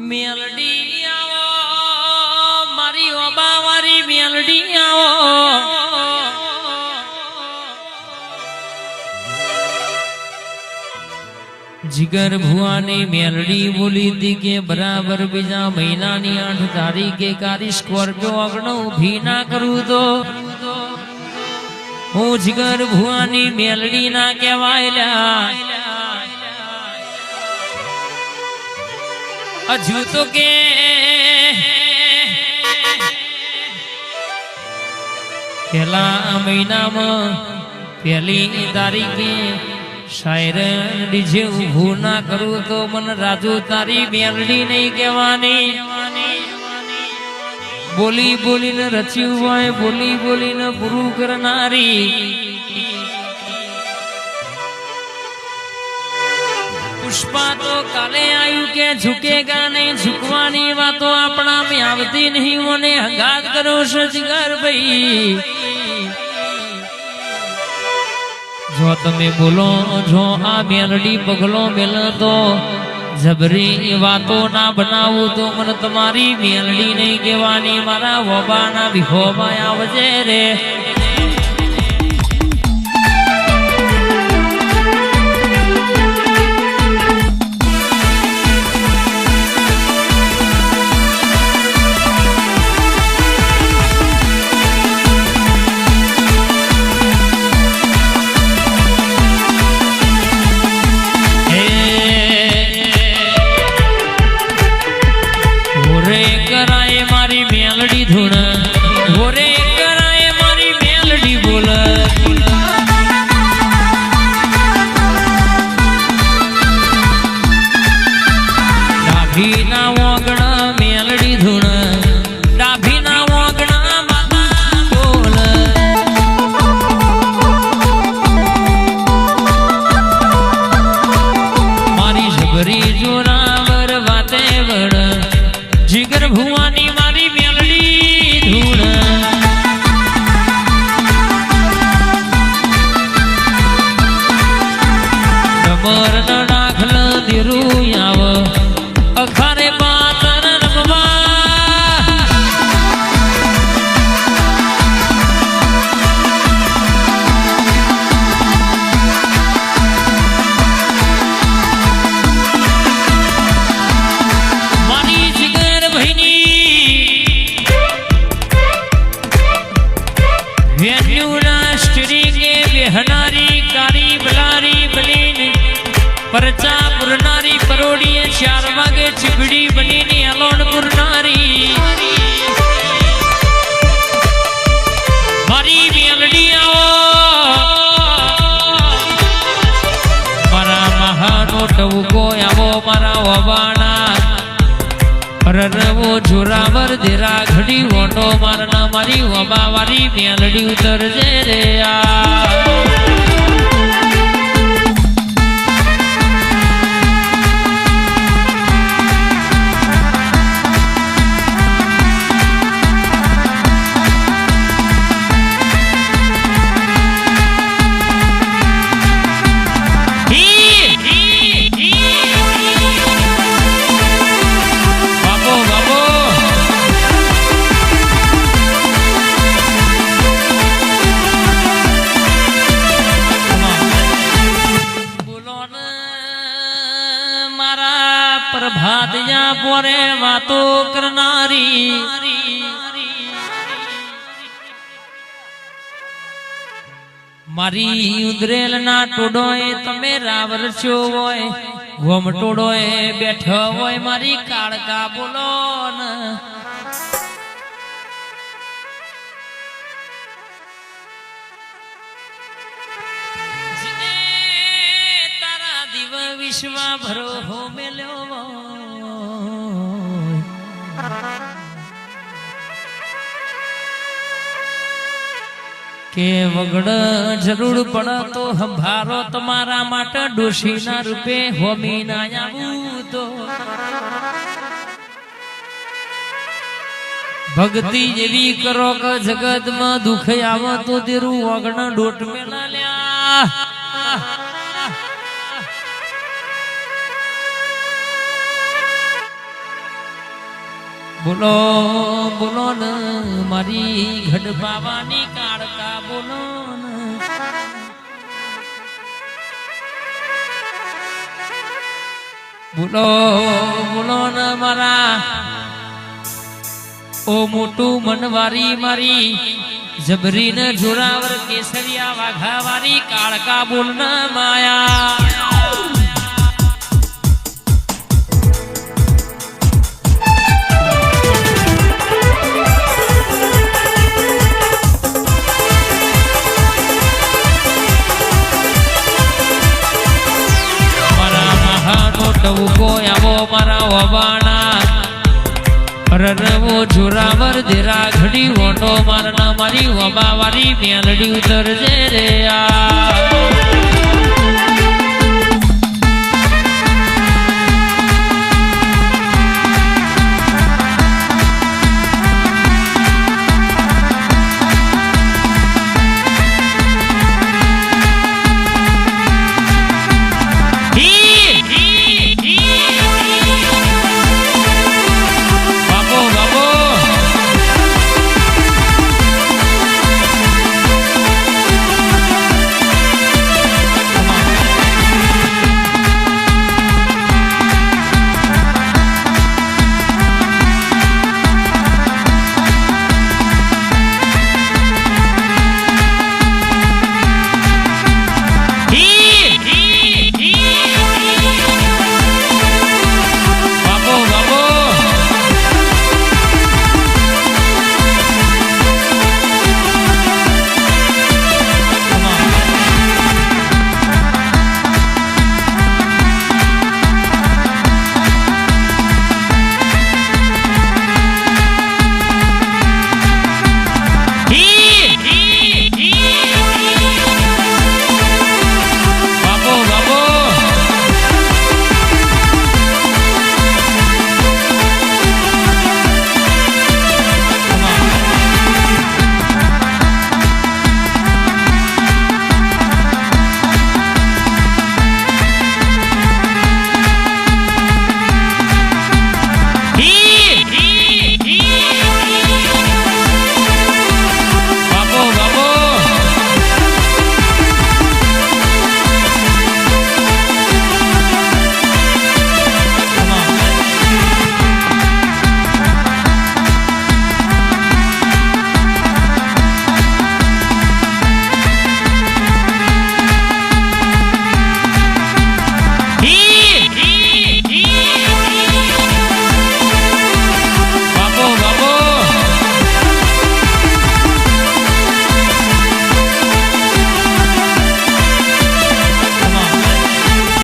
મેલડી આવો મારી ઓબા વારી મેલડી આવો जिगर भुआनी मेलडी बोली थी के बराबर बीजा महीना 8 तारीखे कारी स्कॉर्पियो अगणो भी ना करू तो हूँ जिगर भुआनी मेलडी ना कहवायला अजू तो के पहला महीना में पहली तारीखे शायर डीजे उभू ना करू तो मन राजू तारी मेलडी नहीं कहवानी बोली बोली न रची हुआ है बोली बोली न गुरु करनारी पुष्पा तो काले आयु के झुकेगा नहीं झुकवानी बातों अपना में आवती नहीं होने हंगात करो सजगर भाई जो तमे बोलो जो आ मेलडी पगलो मिल तो जबरी बातो ना बनाऊ तो मन तुम्हारी मेलडी नहीं कहवानी मारा वोबा ना भिखोबा आवजे रे जिगर भुआनी मारी मेलडी धूण डमर न डाखल दिरू आव अखारे पातर रमवा परचा पुरनारी परोड़ी 4 वागे चिबड़ी बनी नी अलोन पुरनारी मारी मेलडी आओ मारा महानो टवको आवो मारा वबाना पररवो जोरावर देरा घड़ी वोटो मारना मारी वबा वारी मेलडी उतर जे रे आ प्रभात या पोरे वातो करनारी मारी उदरेल ना टोडोए तमे रावर छो होय गोम टोडोए बैठो होय मारी काळका बोलो न तारा दिव विश्वा भरो हो मेल्यो के वगड़ जरूर पड़ा तो हमारो तुम्हारा माटा डोशी ना रूपे होमी ना आऊ तो ભક્તિ જેવી કરો કે જગત માં દુઃખ આવે તો તેરું વગણ ડોટ મેલા લ્યા બોલો બોલો ને મારી ઘડ બાવાની કાળકા બોલો ને બોલો બોલો ને મારા ઓ મોટું મનવારી મારી જબરી ને જોરાવર કેસરિયા વાઘાવારી કાળકા બોલ ને માયા મારા વબાણા રરવો જોરાવર દેરા ઘડી વોટો મારના મારી વબાવારી મેલડી ઉતરજે રે આ